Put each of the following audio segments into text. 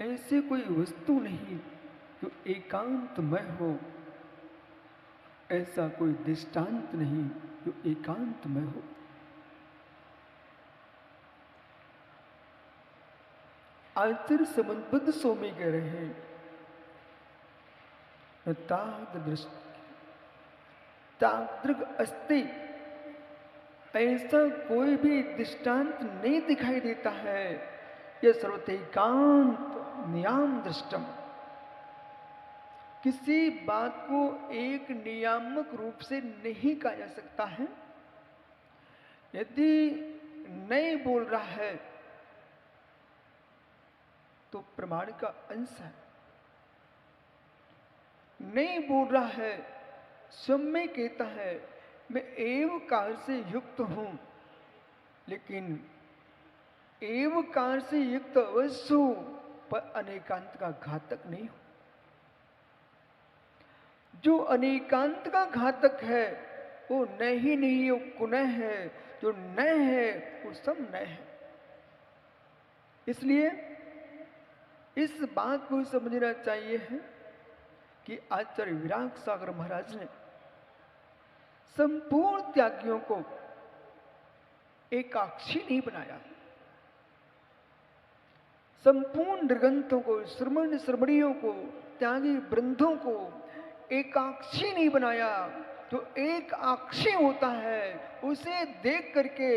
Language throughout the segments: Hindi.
ऐसी कोई वस्तु नहीं जो एकांतमय हो, ऐसा कोई दृष्टांत नहीं जो एकांतमय हो। आचार्य समन्बद्ध स्वामी कह रहे हैं, तादृग अस्ति, ऐसा कोई भी दृष्टांत नहीं दिखाई देता है। यह सर्वतैकांत नियाम दृष्टम, किसी बात को एक नियामक रूप से नहीं कहा जा सकता है। यदि नहीं बोल रहा है तो प्रमाण का अंश है, नहीं बोल रहा है स्वयं कहता है मैं एवकार से युक्त हूं, लेकिन एवकार से युक्त अवश्य हूं पर अनेकांत का घातक नहीं हूं। जो अनेकांत का घातक है वो न ही नहीं, वो कुनः है। जो न है वो सब न है। इसलिए इस बात को समझना चाहिए है कि आचार्य विराग सागर महाराज ने संपूर्ण त्यागियों को एकाक्षी नहीं बनाया, संपूर्ण निर्गंथों को, श्रमण श्रमणियों को, त्यागी वृंदों को एकाक्षी नहीं बनाया। जो एक आक्षी होता है उसे देख करके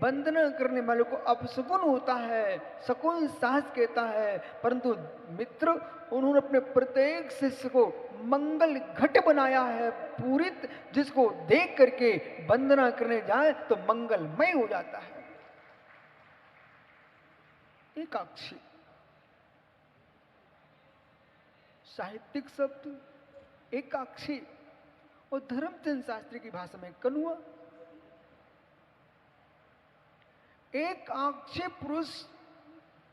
वंदना करने वालों को अपशकुन होता है, शकुन साहस कहता है। परंतु मित्र, उन्होंने अपने प्रत्येक शिष्य को मंगल घट बनाया है पूरित, जिसको देख करके वंदना करने जाए तो मंगलमय हो जाता है। एकाक्षी साहित्यिक शब्द एकाक्षी और धर्मचंद शास्त्री की भाषा में कनुआ। एक आक्षेप पुरुष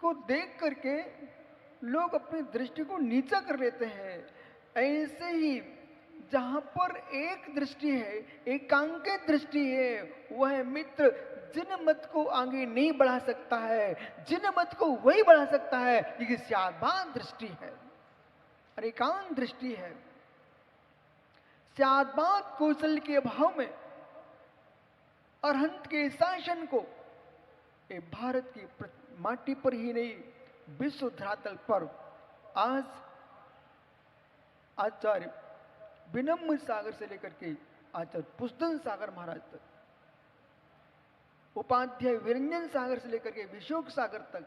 को देख करके लोग अपनी दृष्टि को नीचा कर लेते हैं। ऐसे ही जहां पर एक दृष्टि है, एकांकित दृष्टि है, वह मित्र जिन मत को आगे नहीं बढ़ा सकता है, जिन मत को वही बढ़ा सकता है, ये स्यादबान दृष्टि है, एकांत दृष्टि है। स्यादबान कौशल के अभाव में अरहंत के शासन को भारत की माटी पर ही नहीं, विश्व धरातल पर आज आचार्य विनम्र सागर से लेकर के आचार्य पुष्पन सागर महाराज तक, उपाध्याय विरंजन सागर से लेकर के विशोक सागर तक,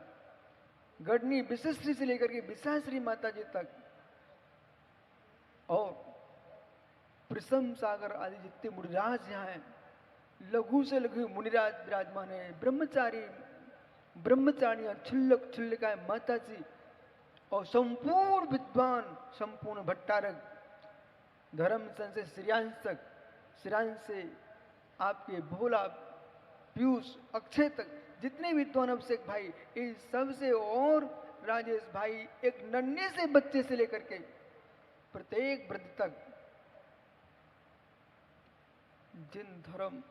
गढ़नी विशेश्री से लेकर के विशाश्री माता जी तक, और प्रसम सागर आदि जितने मुनिराज यहाँ हैं, लघु से लघु मुनिराज विराजमान है, ब्रह्मचारी ब्रह्मचारियां, क्षुल्लक क्षुल्लिकाएं माता जी, और संपूर्ण विद्वान, संपूर्ण भट्टारक, धर्म सन से श्रेयांश तक, श्रेयांश से आपके भोला पीयूष अक्षय तक, जितने विद्वान अभिषेक भाई, इस सबसे और राजेश भाई, एक नन्हे से बच्चे से लेकर के प्रत्येक वृद्ध तक, जिन धर्म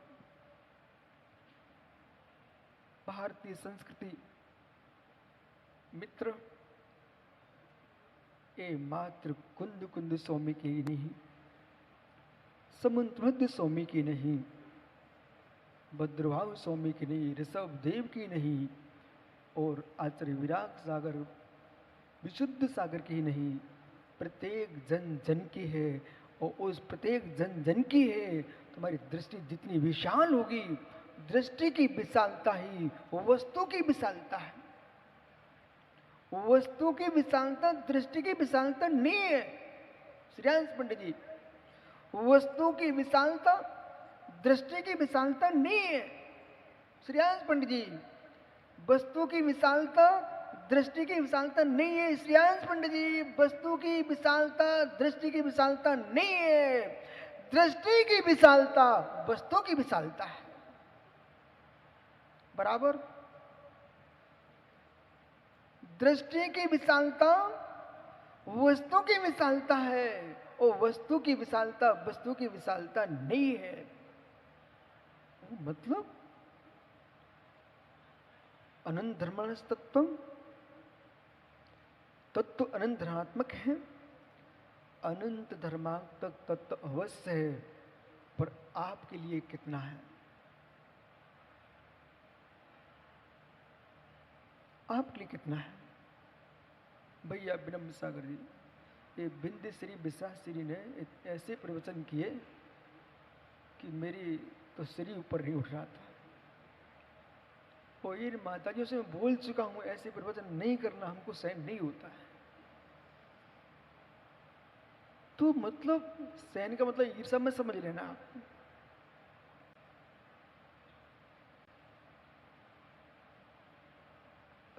भारतीय संस्कृति मित्र ये मात्र कुंद कुंद स्वामी की नहीं, समुद्र स्वामी की नहीं, भद्रभाव स्वामी की नहीं, ऋषभ देव की नहीं, और आचार्य विराग सागर विशुद्ध सागर की नहीं, प्रत्येक जन जन की है। और उस प्रत्येक जन जन की है, तुम्हारी दृष्टि जितनी विशाल होगी, दृष्टि की विशालता ही वस्तु की विशालता है। वस्तु की विशालता दृष्टि की विशालता नहीं है श्रेयांश पंडित जी। वस्तु की विशालता दृष्टि की विशालता नहीं है श्रेयांश पंडित जी। वस्तु की विशालता दृष्टि की विशालता नहीं है श्रेयांश पंडित जी। वस्तु की विशालता दृष्टि की विशालता नहीं है, दृष्टि की विशालता वस्तु की विशालता है। बराबर। दृष्टि की विशालता वस्तु की विशालता है, और वस्तु की विशालता वस्तु की विशालता नहीं है। मतलब अनंत धर्मणस तत्वम, तत्व अनंत धनात्मक है, अनंत धर्मात्मक तत्व अवश्य है, पर आपके लिए कितना है? आपके लिए कितना है? भैया ब्रह्म सागर जी, ये बिंद श्री विश्वास श्री ने ऐसे प्रवचन किए कि मेरी तो सिर ऊपर नहीं उठ रहा था। और ये माताजियों से मैं बोल चुका हूं, ऐसे प्रवचन नहीं करना, हमको सहन नहीं होता है। तो मतलब सहन का मतलब ईर्षा में समझ लेना आप।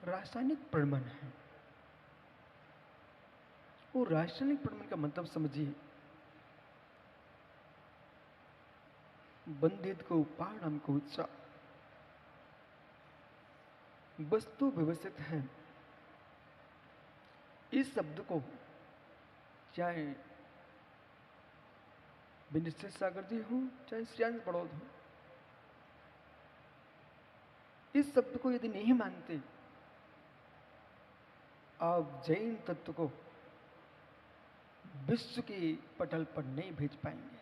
रासायनिक प्रमाण है, वो रासायनिक प्रमाण का मतलब समझिए। बंधित को पारणम को उत्साह, वस्तु व्यवस्थित है। इस शब्द को चाहे विनिश्चित सागर जी हो, चाहे श्रेयांश बड़ौद हो, इस शब्द को यदि नहीं मानते, आप जैन तत्व को विश्व के पटल पर नहीं भेज पाएंगे।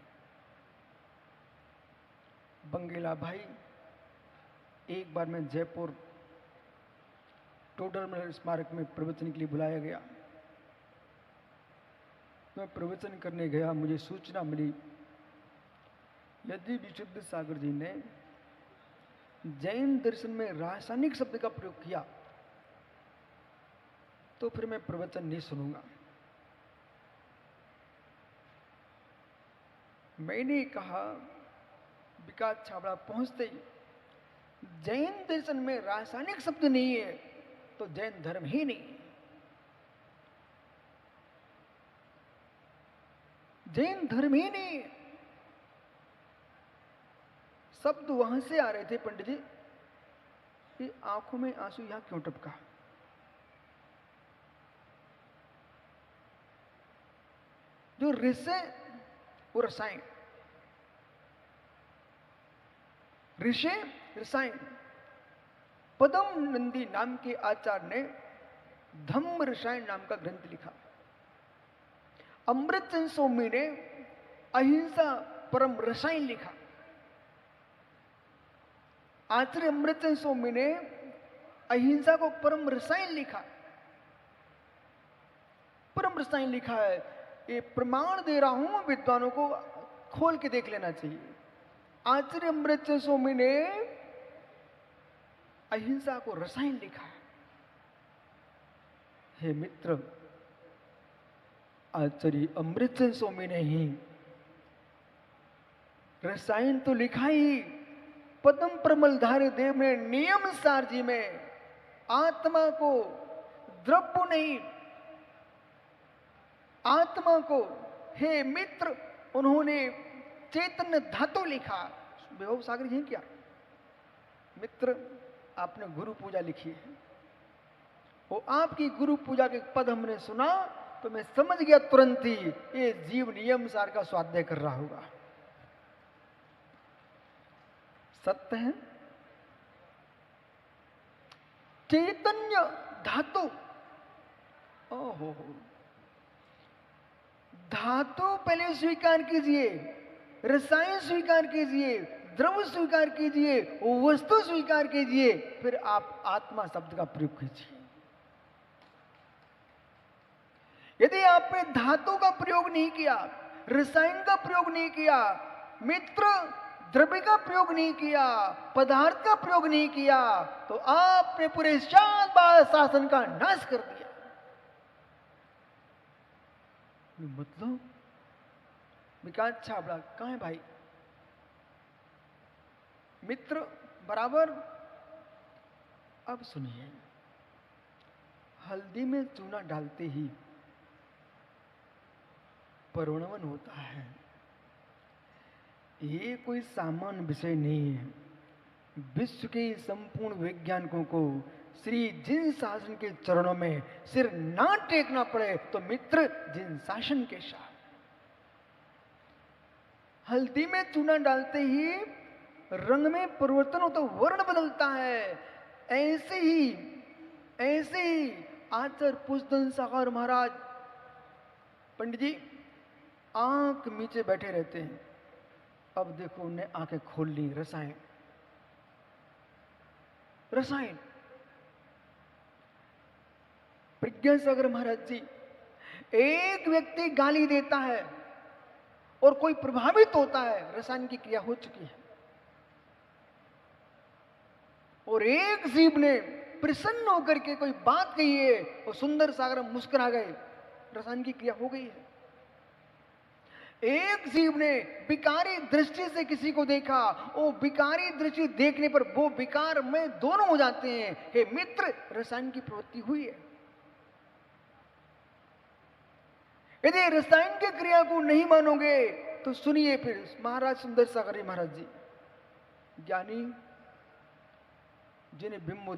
बंगेला भाई, एक बार मैं जयपुर टोडरमल स्मारक में प्रवचन के लिए बुलाया गया। मैं प्रवचन करने गया, मुझे सूचना मिली यदि विशुद्ध सागर जी ने जैन दर्शन में रासायनिक शब्द का प्रयोग किया तो फिर मैं प्रवचन नहीं सुनूंगा। मैंने कहा विकास छाबड़ा पहुंचते ही, जैन दर्शन में रासायनिक शब्द नहीं है तो जैन धर्म ही नहीं है। जैन धर्म ही नहीं है। शब्द वहां से आ रहे थे पंडित जी, कि आंखों में आंसू यहां क्यों टपका? जो रिस है वो रसायन, ऋषि रसायन। पदम नंदी नाम के आचार्य ने धम्म रसायन नाम का ग्रंथ लिखा। अमृतचंद स्वामी ने अहिंसा परम रसायन लिखा। आचार्य अमृतचंद स्वामी ने अहिंसा को परम रसायन लिखा। परम रसायन लिखा है, ये प्रमाण दे रहा हूं, विद्वानों को खोल के देख लेना चाहिए। आचार्य अमृतचंद स्वामी ने अहिंसा को रसायन लिखा है। हे मित्र, आचार्य अमृतचंद स्वामी ने ही रसायन तो लिखा ही, पद्म प्रमलधारी देव ने नियम सार जी में आत्मा को द्रव्य नहीं, आत्मा को, हे मित्र, उन्होंने चैतन्य धातु लिखा। विभव सागर जी क्या मित्र, आपने गुरु पूजा लिखी है, वो आपकी गुरु पूजा के पद हमने सुना तो मैं समझ गया तुरंत ही ये जीव नियम सार का स्वाध्याय कर रहा होगा। सत्य है। चैतन्य धातु, ओहो, धातु पहले स्वीकार कीजिए, रसायन स्वीकार कीजिए, द्रव्य स्वीकार कीजिए, वस्तु स्वीकार कीजिए, फिर आप आत्मा शब्द का प्रयोग कीजिए। यदि आपने धातु का प्रयोग नहीं किया, रसायन का प्रयोग नहीं किया, मित्र द्रव्य का प्रयोग नहीं किया, पदार्थ का प्रयोग नहीं किया, तो आपने पूरे शानदार शासन का नाश कर दिया। मतलब विकास छाबड़ा कहां है भाई? मित्र बराबर। अब सुनिए, हल्दी में चूना डालते ही परिणमन होता है। ये कोई सामान्य विषय नहीं है। विश्व के संपूर्ण वैज्ञानिकों को श्री जिन शासन के चरणों में सिर ना टेकना पड़े तो मित्र जिन शासन के साथ। हल्दी में चूना डालते ही रंग में परिवर्तन होता, वर्ण बदलता है। ऐसे ही आचार्य पुष्पदंत सागर महाराज पंडित जी आंख नीचे बैठे रहते हैं। अब देखो उन्हें आंखें खोल ली। रसायन रसायन प्रज्ञा सागर महाराज जी, एक व्यक्ति गाली देता है और कोई प्रभावित होता है, रसायन की क्रिया हो चुकी है। और एक जीव ने प्रसन्न होकर के कोई बात कही है और सुंदर सागर मुस्कुरा गए, रसायन की क्रिया हो गई है। एक जीव ने विकारी दृष्टि से किसी को देखा, वो विकारी दृष्टि देखने पर वो विकार में दोनों हो जाते हैं। हे मित्र, रसायन की प्रवृत्ति हुई है। यदि रसायन की क्रिया को नहीं मानोगे तो सुनिए फिर महाराज सुंदर सागर महाराज जी, ज्ञानी जिन्हें बिंबो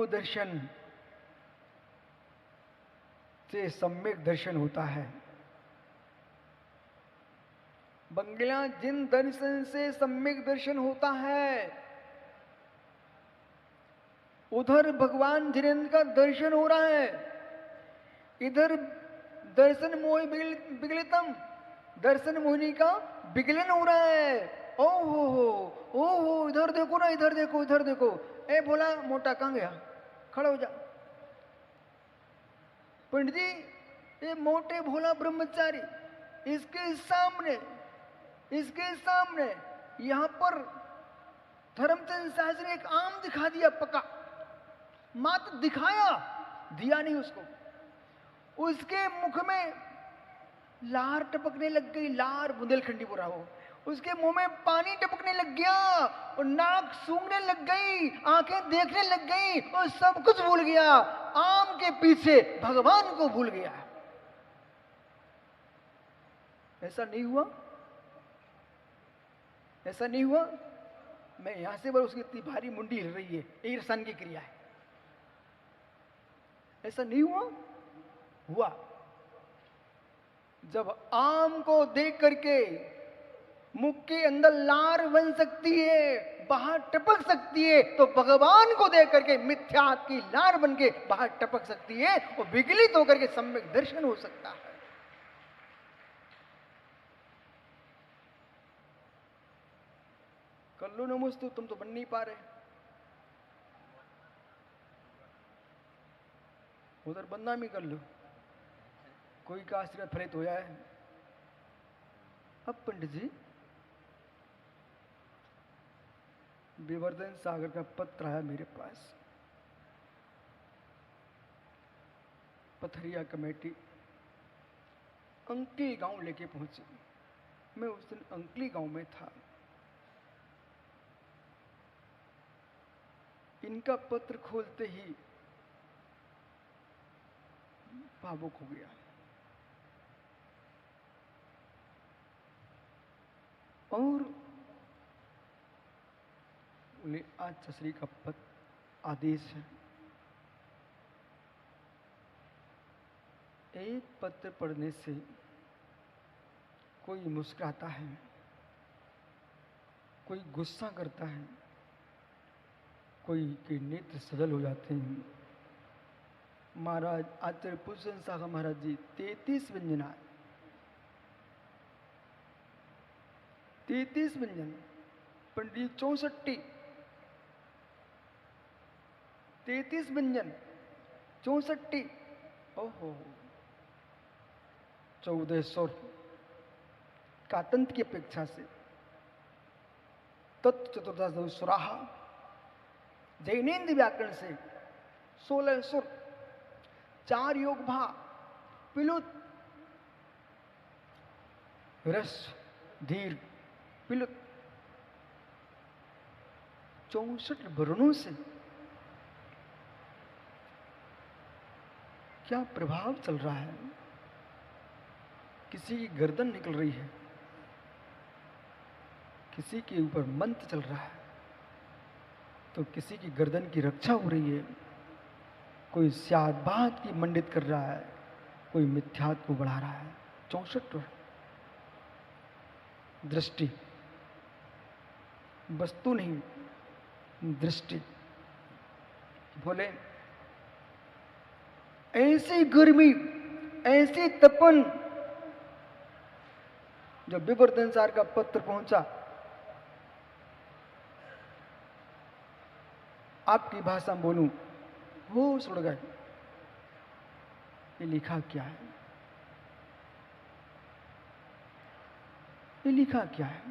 दर्शन से सम्यक दर्शन होता है। बंगला जिन दर्शन से सम्यक दर्शन होता है, उधर भगवान जिनेन्द्र का दर्शन हो रहा है, इधर दर्शन मोहि विगलितम, दर्शन मोहिनी का विगलन हो रहा है। ओहो, इधर देखो ना, इधर देखो, इधर देखो। ए बोला मोटा कहां गया, खड़ा हो जा। पंडित जी, ये मोटे भोला ब्रह्मचारी, इसके सामने यहां पर धर्मचंद शास्त्री ने एक आम दिखा दिया, पका मात्र दिखाया, दिया नहीं उसको। उसके मुख में लार टपकने लग गई, लार बुंदेलखंडी बोला हो। उसके मुंह में पानी टपकने लग गया और नाक सूंघने लग गई, आंखें देखने लग गई और सब कुछ भूल गया। आम के पीछे भगवान को भूल गया। ऐसा नहीं हुआ? ऐसा नहीं हुआ? मैं यहां से बोल, उसकी इतनी भारी मुंडी हिल रही है, यही रसायन की क्रिया है। ऐसा नहीं हुआ? हुआ। जब आम को देख करके मुख के अंदर लार बन सकती है, बाहर टपक सकती है, तो भगवान को देख करके मिथ्यात्व की लार बन के बाहर टपक सकती है और विगलित होकर के सम्यक दर्शन हो सकता है। कर लो नमस्तु, तुम तो बन नहीं पा रहे। उधर बदनामी कर लो, कोई का आशीर्वाद फलित हो जाए। अब पंडित जी, विवर्धन सागर का पत्र आया मेरे पास। पथरिया कमेटी अंकली गांव लेके पहुंची। मैं उस दिन अंकली गांव में था। इनका पत्र खोलते ही भावुक हो गया। और बोले, आज चश्री का आदेश है, एक पत्र पढ़ने से कोई मुस्कुराता है, कोई गुस्सा करता है, कोई के नेत्र सजल हो जाते हैं। महाराज आचार्य पुष्पदंत सागर महाराज जी 33 व्यंजना, 33 व्यंजन, पंडित 64, 33 व्यंजन 64, ओहो 14 स्वर कातंत की अपेक्षा से तत्व चतुर्दश सुराहा, जैनेन्द्र व्याकरण से 16 सुर, 4 योग भा, पिलुत, रस, दीर्घ, पिलुत, 64 वर्णों से क्या प्रभाव चल रहा है। किसी की गर्दन निकल रही है, किसी के ऊपर मंत्र चल रहा है, तो किसी की गर्दन की रक्षा हो रही है। कोई स्यादबाद की मंडित कर रहा है, कोई मिथ्यात्व को बढ़ा रहा है। 64 दृष्टि, वस्तु नहीं, दृष्टि। बोले ऐसी गर्मी, ऐसी तपन, जब विवर्तन सार का पत्र पहुंचा, आपकी भाषा में बोलूं, होश उड़ गए। ये लिखा क्या है? ये लिखा क्या है?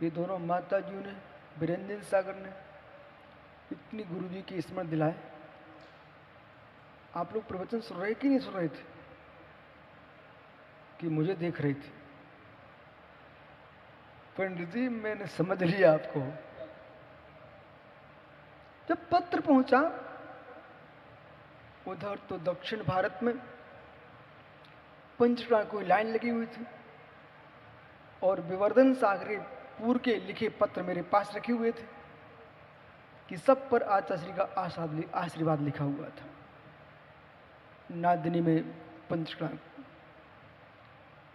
ये दोनों माता जी ने, वीरेंद्र सागर ने इतनी गुरुजी की स्मरण दिलाए। आप लोग प्रवचन सुन रहे कि नहीं सुन रहे थे? कि मुझे देख रही थी? पंडित जी मैंने समझ लिया आपको। जब पत्र पहुंचा, उधर तो दक्षिण भारत में पंचप्राण कोई लाइन लगी हुई थी और विवर्धन सागरी पूर्व के लिखे पत्र मेरे पास रखे हुए थे कि सब पर आचार्य का आशीर्वाद लिखा हुआ था। नादिनी में पंचप्राण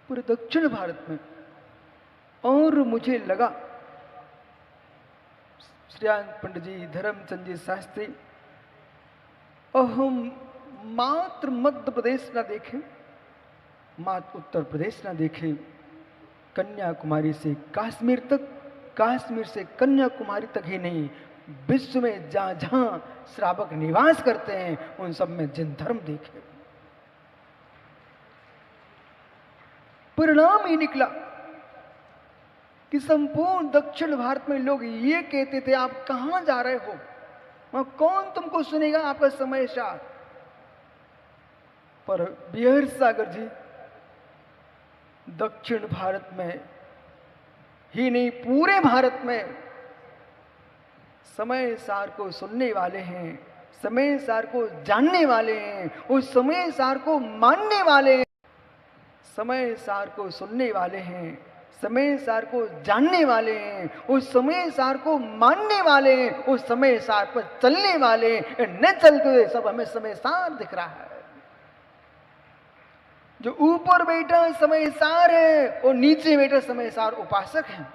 पूरे दक्षिण भारत में। और मुझे लगा श्रीयान पंडित जी, धर्मचंद जी शास्त्री, हम मात्र मध्य प्रदेश ना देखें, मात्र उत्तर प्रदेश ना देखें, कन्याकुमारी से कश्मीर तक, कश्मीर से कन्याकुमारी तक ही नहीं, विश्व में जहां जहां श्रावक निवास करते हैं उन सब में जिन धर्म देखे। परिणाम ही निकला कि संपूर्ण दक्षिण भारत में लोग ये कहते थे, आप कहां जा रहे हो, वहां कौन तुमको सुनेगा आपका समय सार। पर बिहार सागर जी दक्षिण भारत में ही नहीं, पूरे भारत में समय सार को सुनने वाले हैं, समय सार को जानने वाले हैं, उस समय सार को मानने वाले हैं, समय सार को सुनने वाले हैं, समय सार को जानने वाले हैं, उस समय सार को मानने वाले हैं, उस समय सार पर चलने वाले हैं। न चलते हुए सब हमें समय सार दिख रहा है। जो ऊपर बैठा समय सार है और नीचे बैठा समय सार उपासक है।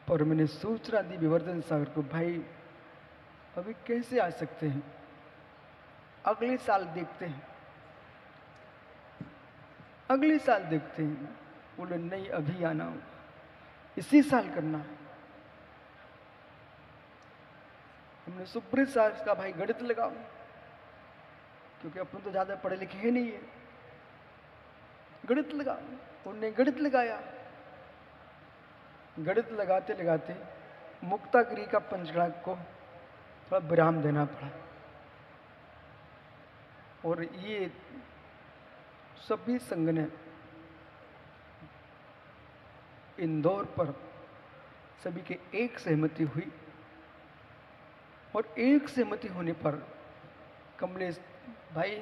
पर मैंने सूचना दी विवर्धन सागर को, भाई अभी कैसे आ सकते हैं, अगले साल देखते हैं, अगले साल देखते हैं। बोले नहीं, अभी आना हो, इसी साल करना है। हमने सुब्रत साहब का, भाई गणित लगाओ, क्योंकि अपन तो ज्यादा पढ़े लिखे ही नहीं है, गणित लगाओ। उन्होंने गणित लगाया। गणित लगाते लगाते मुक्तागिरी का पंचगणक को थोड़ा विराम देना पड़ा। और ये सभी संघ ने इंदौर पर सभी के एक सहमति हुई, और एक सहमति होने पर कमलेश भाई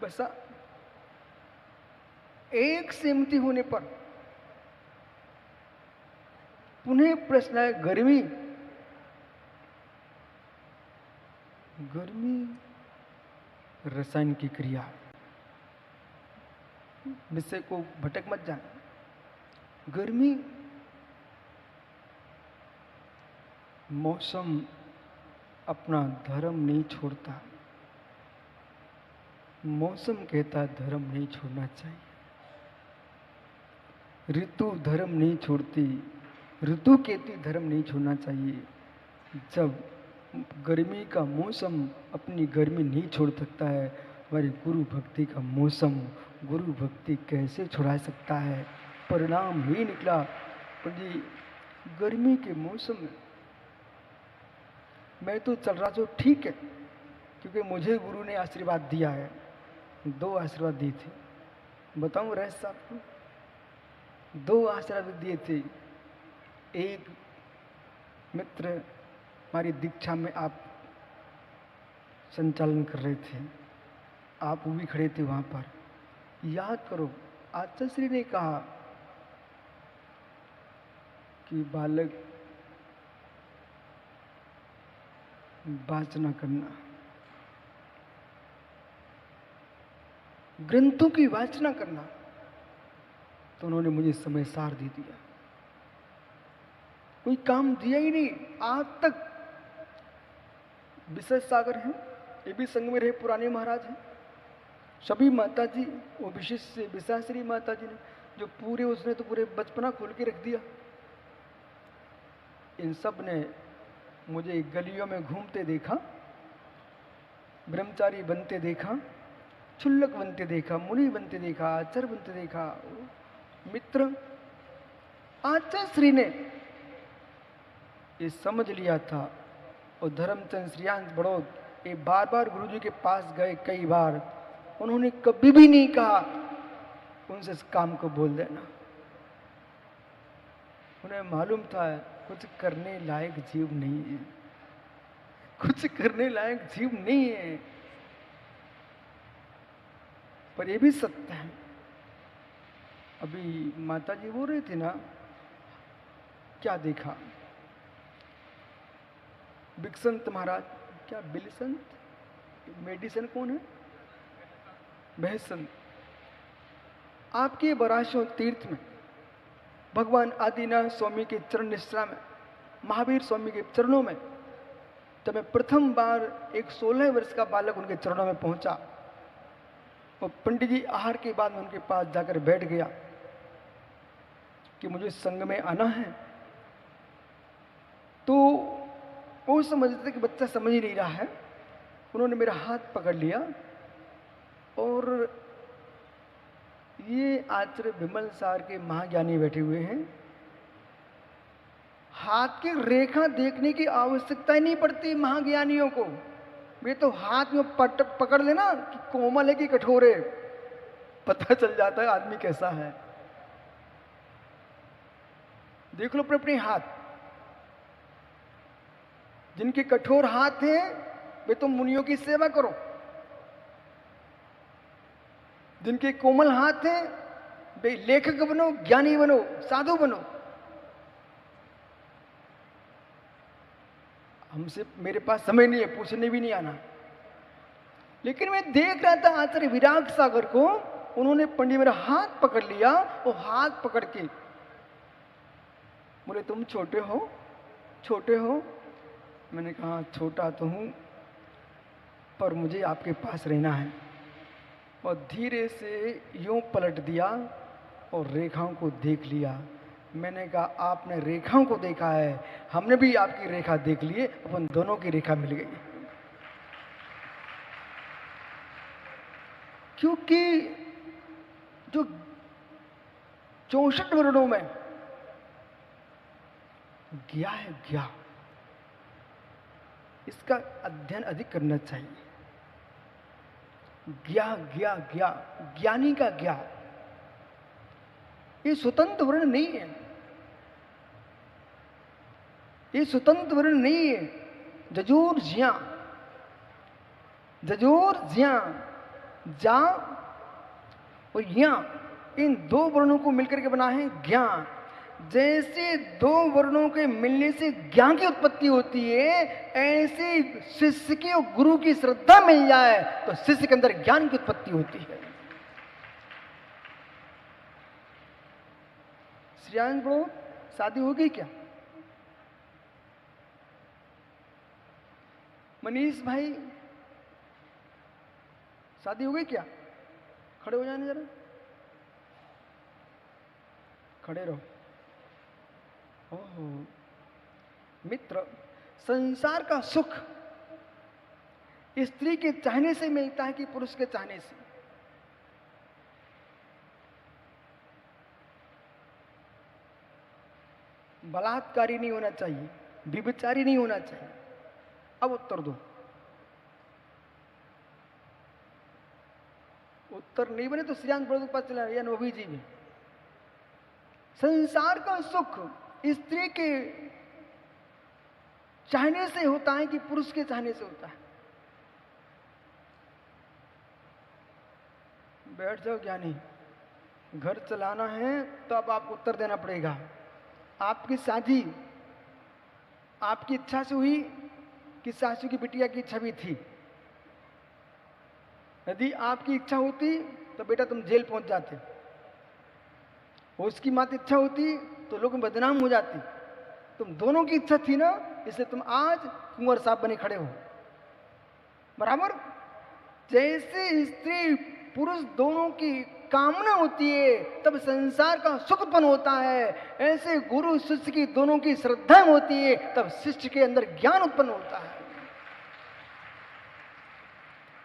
बसा, एक सहमति होने पर पुनः प्रश्न है, गर्मी, गर्मी रसायन की क्रिया, विषय को भटक मत जाना। गर्मी मौसम अपना धर्म नहीं छोड़ता, मौसम कहता धर्म नहीं छोड़ना चाहिए। ऋतु धर्म नहीं छोड़ती, ऋतु कहती धर्म नहीं छोड़ना चाहिए। जब गर्मी का मौसम अपनी गर्मी नहीं छोड़ सकता है, हमारी गुरु भक्ति का मौसम गुरु भक्ति कैसे छुड़ा सकता है। परिणाम ही निकला। जी गर्मी के मौसम में मैं तो चल रहा जो ठीक है, क्योंकि मुझे गुरु ने आशीर्वाद दिया है। 2 आशीर्वाद दिए थे, बताऊं रहस्य आपको। 2 आशीर्वाद दिए थे। एक मित्र हमारी दीक्षा में आप संचालन कर रहे थे, आप भी खड़े थे वहां पर। याद करो, आचार्य श्री ने कहा कि बालक वाचना करना, ग्रंथों की वाचना करना, तो उन्होंने मुझे समय सार दे दिया, कोई काम दिया ही नहीं आज तक। विशेष सागर हैं, ये भी संग में रहे पुराने महाराज हैं, सभी माता जी, वो विशेष से विशाश्री माता जी ने जो पूरे, उसने तो पूरे बचपना खोल के रख दिया। इन सब ने मुझे गलियों में घूमते देखा, ब्रह्मचारी बनते देखा, क्षुल्लक बनते देखा, मुनि बनते देखा, आचार्य बनते देखा। मित्र आचार्य श्री ने ये समझ लिया था, और धर्मचंद श्रीयांश बड़ौद ये बार बार गुरुजी के पास गए कई बार, उन्होंने कभी भी नहीं कहा उनसे इस काम को बोल देना। उन्हें मालूम था कुछ करने लायक जीव नहीं है, कुछ करने लायक जीव नहीं है। पर ये भी सत्य है। अभी माता जी बोल रहे थे ना, क्या देखा? बिकसंत महाराज, क्या बिलसंत, मेडिसन कौन है? बहसंत। आपके बराशों तीर्थ में भगवान आदिनाथ स्वामी के चरण निष्ठा में, महावीर स्वामी के चरणों में, जब मैं प्रथम बार एक 16 वर्ष का बालक उनके चरणों में पहुंचा, और पंडित जी आहार के बाद मैं उनके पास जाकर बैठ गया कि मुझे संग में आना है, तो वो समझते थे कि बच्चा समझ ही नहीं रहा है। उन्होंने मेरा हाथ पकड़ लिया, और ये आचार्य विमल सार के महाज्ञानी बैठे हुए हैं, हाथ की रेखा देखने की आवश्यकता ही नहीं पड़ती महाज्ञानियों को। वे तो हाथ में पकड़ लेना कि कोमल है कि कठोर है, पता चल जाता है आदमी कैसा है। देख लो अपने हाथ, जिनके कठोर हाथ हैं वे तो मुनियों की सेवा करो, जिनके कोमल हाथ हैं वे लेखक बनो, ज्ञानी बनो, साधु बनो। हमसे, मेरे पास समय नहीं है, पूछने भी नहीं आना, लेकिन मैं देख रहा था आचार्य विराग सागर को। उन्होंने पंडित मेरा हाथ पकड़ लिया, और हाथ पकड़ के बोले तुम छोटे हो, छोटे हो। मैंने कहा छोटा तो हूं, पर मुझे आपके पास रहना है। और धीरे से यूं पलट दिया और रेखाओं को देख लिया। मैंने कहा आपने रेखाओं को देखा है, हमने भी आपकी रेखा देख लिए, अपन दोनों की रेखा मिल गई। क्योंकि जो 64 वर्णों में ज्ञा है, ज्ञा, इसका अध्ययन अधिक करना चाहिए। ज्ञा ज्ञा ज्ञा, ज्ञानी का ज्ञा, ये स्वतंत्र वर्ण नहीं है, ये स्वतंत्र वर्ण नहीं है। जजूर ज्ञा, जजूर ज्ञा, जा और या, इन दो वर्णों को मिलकर के बना है ज्ञान। जैसे दो वर्णों के मिलने से ज्ञान की उत्पत्ति होती है, ऐसे शिष्य की और गुरु की श्रद्धा मिल जाए तो शिष्य के अंदर ज्ञान की उत्पत्ति होती है। श्रेयांश बड़ो, शादी हो गई क्या? मनीष भाई, शादी हो गई क्या? खड़े हो जाने जरा, खड़े रहो। ओहो मित्र, संसार का सुख स्त्री के चाहने से मिलता है कि पुरुष के चाहने से? बलात्कारी नहीं होना चाहिए, व्यभिचारी नहीं होना चाहिए। अब उत्तर दो। उत्तर नहीं बने तो श्रीयांश बड़ों के पास चला या नोभी जी में। संसार का सुख स्त्री के चाहने से होता है कि पुरुष के चाहने से होता है? बैठ जाओ ज्ञानी, घर चलाना है तो अब आपको उत्तर देना पड़ेगा। आपकी शादी आपकी इच्छा से हुई कि सासू की बिटिया की इच्छा भी थी? यदि आपकी इच्छा होती तो बेटा तुम जेल पहुंच जाते। उसकी मात्र इच्छा होती तो लोग बदनाम हो जाती। तुम दोनों की इच्छा थी ना, इसलिए तुम आज कुंवर साहब बने खड़े हो। बराबर जैसे स्त्री पुरुष दोनों की कामना होती है तब संसार का सुख उत्पन्न होता है, ऐसे गुरु शिष्य की दोनों की श्रद्धा होती है तब शिष्य के अंदर ज्ञान उत्पन्न होता है।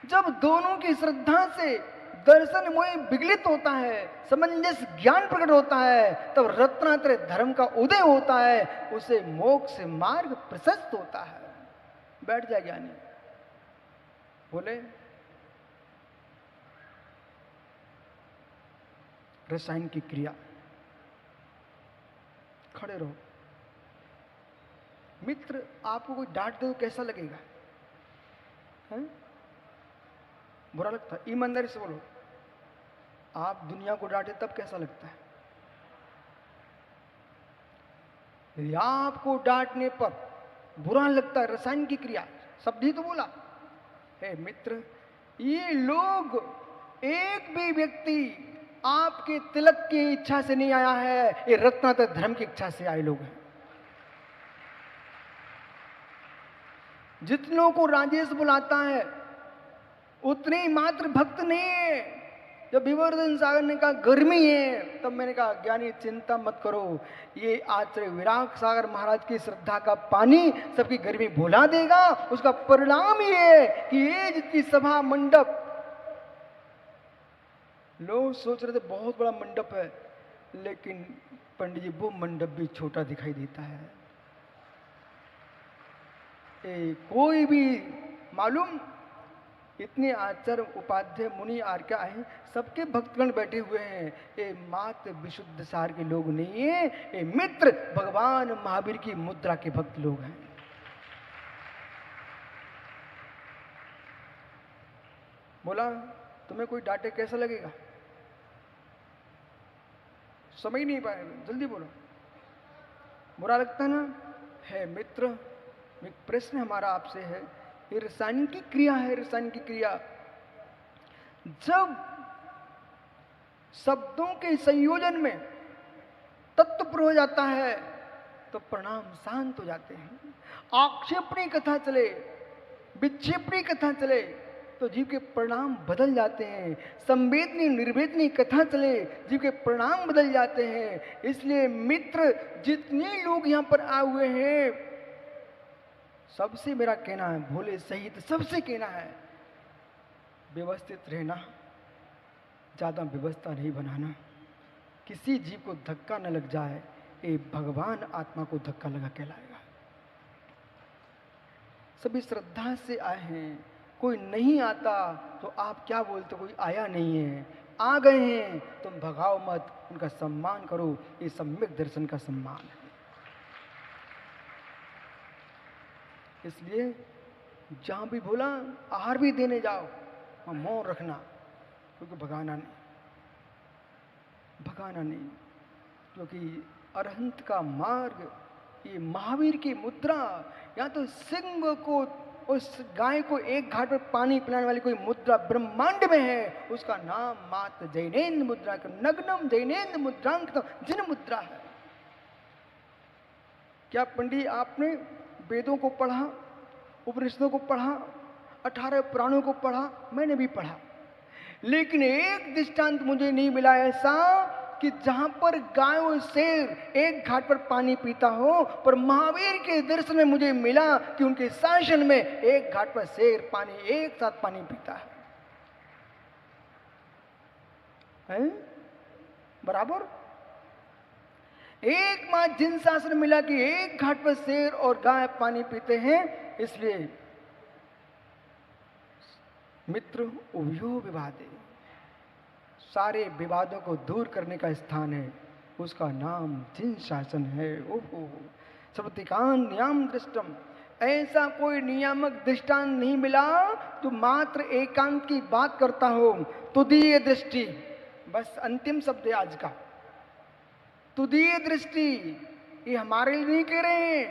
जब दोनों की श्रद्धा से दर्शन मोह विगलित होता है, समंजस ज्ञान प्रकट होता है, तब रत्नात्रय धर्म का उदय होता है, उसे मोक्ष मार्ग प्रशस्त होता है। बैठ जाए ज्ञानी, बोले रसायन की क्रिया। खड़े रहो। मित्र आपको कोई डांट दे तो कैसा लगेगा? है? बुरा लगता है? ईमानदारी से बोलो, आप दुनिया को डांटे तब कैसा लगता है? यदि आपको डांटने पर बुरा लगता है, रसायन की क्रिया, शब्द ही तो बोला है। मित्र ये लोग, एक भी व्यक्ति आपके तिलक की इच्छा से नहीं आया है, ये रत्नात्रय धर्म की इच्छा से आए लोग हैं। जितनों को राजेश बुलाता है उतने मात्र भक्त नहीं है। जब विवर्धन सागर ने कहा गर्मी है, तब मैंने कहा ज्ञानी चिंता मत करो, ये आचार्य विराग सागर महाराज की श्रद्धा का पानी सबकी गर्मी भुला देगा। उसका परिणाम ये है कि ये जितनी सभा मंडप, लोग सोच रहे थे बहुत बड़ा मंडप है, लेकिन पंडित जी वो मंडप भी छोटा दिखाई देता है। कोई भी मालूम, इतने आचार्य उपाध्याय मुनि आर्य आए, सबके भक्तगण बैठे हुए हैं। ये मात्र विशुद्ध सार के लोग नहीं है, ये मित्र भगवान महावीर की मुद्रा के भक्त लोग हैं। बोला तुम्हें कोई डांटे कैसा लगेगा? समझ नहीं पाए, जल्दी बोलो। बुरा लगता है ना? है मित्र, एक प्रश्न हमारा आपसे है, ये रसायन की क्रिया है। रसायन की क्रिया जब शब्दों के संयोजन में तत्व हो जाता है तो परिणाम शांत हो जाते हैं। आक्षेपणी कथा चले, विक्षेपणी कथा चले तो जीव के परिणाम बदल जाते हैं। संवेदनी निर्वेदनी कथा चले, जीव के परिणाम बदल जाते हैं। इसलिए मित्र जितने लोग यहाँ पर आए हुए हैं, सबसे मेरा कहना है, भोले सहित सबसे कहना है, व्यवस्थित रहना, ज्यादा व्यवस्था नहीं बनाना, किसी जीव को धक्का न लग जाए, ये भगवान आत्मा को धक्का लगा कहलाएगा। सभी श्रद्धा से आए हैं, कोई नहीं आता तो आप क्या बोलते, कोई आया नहीं है, आ गए हैं तुम भगाओ मत, उनका सम्मान करो, ये सम्यक दर्शन का सम्मान है। इसलिए जहां भी बोला आहार भी देने जाओ, वहां मौन रखना, क्योंकि भगाना नहीं, क्योंकि अरहंत का मार्ग, ये महावीर की मुद्रा, या तो सिंह को, उस गाय को एक घाट पर पानी पिलाने वाली कोई मुद्रा ब्रह्मांड में है, उसका नाम मात्र जैनेन्द्र मुद्रा, नग्नम जैनेन्द्र मुद्रांक जिन मुद्रा है। क्या पंडित आपने वेदों को पढ़ा, उपनिषदों को पढ़ा, 18 पुराणों को पढ़ा? मैंने भी पढ़ा, लेकिन एक दृष्टांत मुझे नहीं मिला ऐसा कि जहां पर गाय और शेर एक घाट पर पानी पीता हो, पर महावीर के दर्शन में मुझे मिला कि उनके शासन में एक घाट पर शेर पानी एक साथ पानी पीता है? बराबर एक माँ जिन शासन मिला कि एक घाट पर शेर और गाय पानी पीते हैं। इसलिए मित्र उभयो विवादे, सारे विवादों को दूर करने का स्थान है, उसका नाम जिन शासन है। ओहो सबतिकान नियम दृष्टम, ऐसा कोई नियामक दृष्टांत नहीं मिला तो मात्र एकांत की बात करता हो। तुदीय दृष्टि, बस अंतिम शब्द है आज का, तुदीय दृष्टि। ये हमारे लिए नहीं कह रहे हैं,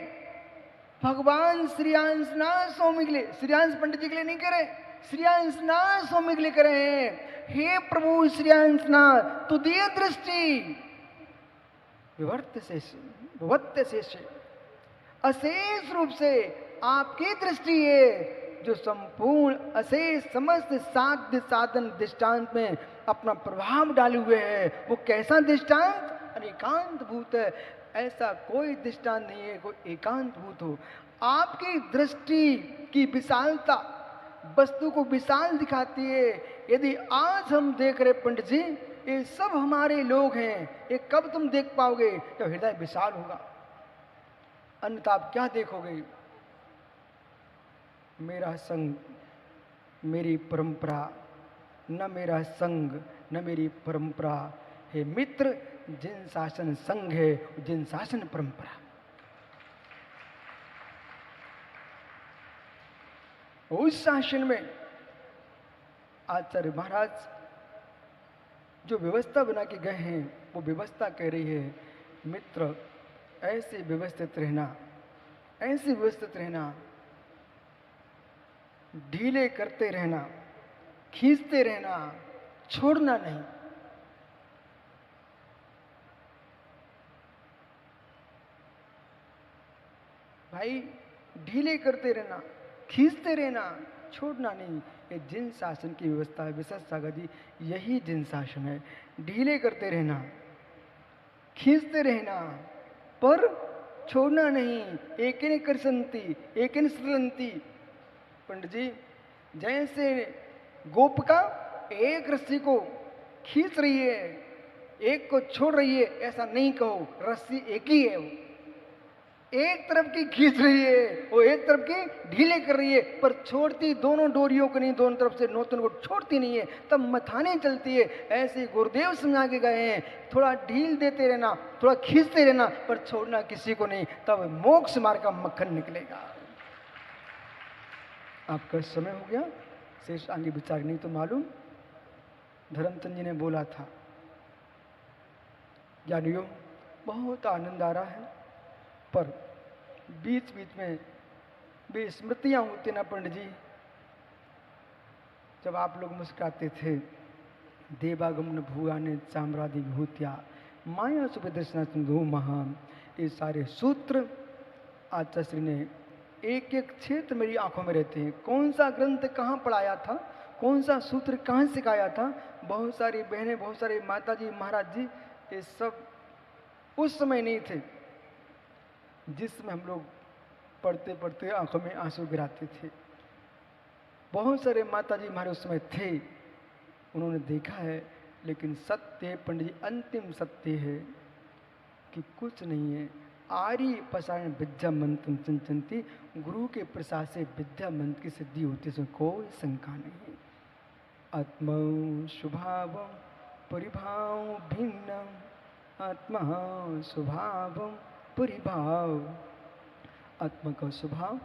भगवान श्रीयांशनाथ स्वामी के लिए, श्रीयांश पंडित जी के लिए नहीं कह रहे, श्रीयांशनाथ स्वामी के लिए कह रहे हैं। हे प्रभु श्रीयांशनाथ, तुदीय दृष्टि, विवर्त शेष अशेष रूप से आपकी दृष्टि है जो संपूर्ण अशेष समस्त साध्य साधन दृष्टांत में अपना प्रभाव डाले हुए है। वो कैसा दृष्टांत? अनेकांत भूत है। ऐसा कोई दृष्टांत नहीं है कोई एकांत भूत हो। आपकी दृष्टि की विशालता वस्तु को विशाल दिखाती है। यदि आज हम देख रहे पंडित जी ये सब हमारे लोग हैं, ये कब तुम देख पाओगे? जब हृदय विशाल होगा, अन्यथा आप क्या देखोगे? मेरा संग मेरी परंपरा, न मेरा संग न मेरी परंपरा। हे मित्र, जिन शासन संग है जिन शासन परंपरा। उस शासन में आचार्य महाराज जो व्यवस्था बना के गए हैं वो व्यवस्था कह रही है, मित्र ऐसे व्यवस्थित रहना, ऐसे व्यवस्थित रहना, ढीले करते रहना, खींचते रहना, छोड़ना नहीं। भाई ढीले करते रहना, खींचते रहना, छोड़ना नहीं। ये जिन शासन की व्यवस्था है विशेष सागर जी, यही जिन शासन है। ढीले करते रहना, खींचते रहना, पर छोड़ना नहीं। एकेन कृषंती एकेन सृजंती। पंडित जी, जैसे गोपिका एक रस्सी को खींच रही है, एक को छोड़ रही है, ऐसा नहीं कहो। रस्सी एक ही है, वो एक तरफ की खींच रही है, वो एक तरफ की ढीले कर रही है, पर छोड़ती दोनों डोरियों को नहीं, दोनों तरफ से नौतन को छोड़ती नहीं है, तब मथाने चलती है। ऐसे गुरुदेव समझा के गए हैं, थोड़ा ढील देते रहना, थोड़ा खींचते रहना, पर छोड़ना किसी को नहीं, तब मोक्ष मार्ग का मक्खन निकलेगा। आपका समय हो गया, शेष आगे विचार नहीं तो मालूम। धर्मचंद जी ने बोला था, जानियो बहुत आनंद आ रहा है, पर बीच बीच में भी स्मृतियां होती ना पंडित जी। जब आप लोग मुस्कुराते थे, देवागमन भुआने चामरादि विभूतिया माया सुप्रदर्शना सिंधु महान, ये सारे सूत्र आचार्य श्री ने एक एक क्षेत्र मेरी आंखों में रहते हैं। कौन सा ग्रंथ कहाँ पढ़ाया था, कौन सा सूत्र कहाँ सिखाया था, बहुत सारी बहनें, बहुत सारी माता जी, महाराज जी, ये सब उस समय नहीं थे जिसमें हम लोग पढ़ते पढ़ते आंखों में आंसू गिराते थे। बहुत सारे माता जी हमारे उस समय थे, उन्होंने देखा है। लेकिन सत्य पंडित जी, अंतिम सत्य है कि कुछ नहीं है। आर्य प्रसारण विद्या मंत्र चंचंती, गुरु के प्रसाद से विद्या मंत्र की सिद्धि होती है, इसमें कोई शंका नहीं। आत्मा स्वभाव परिभाव भिन्न, आत्मा स्वभाव परिभाव। आत्मा का स्वभाव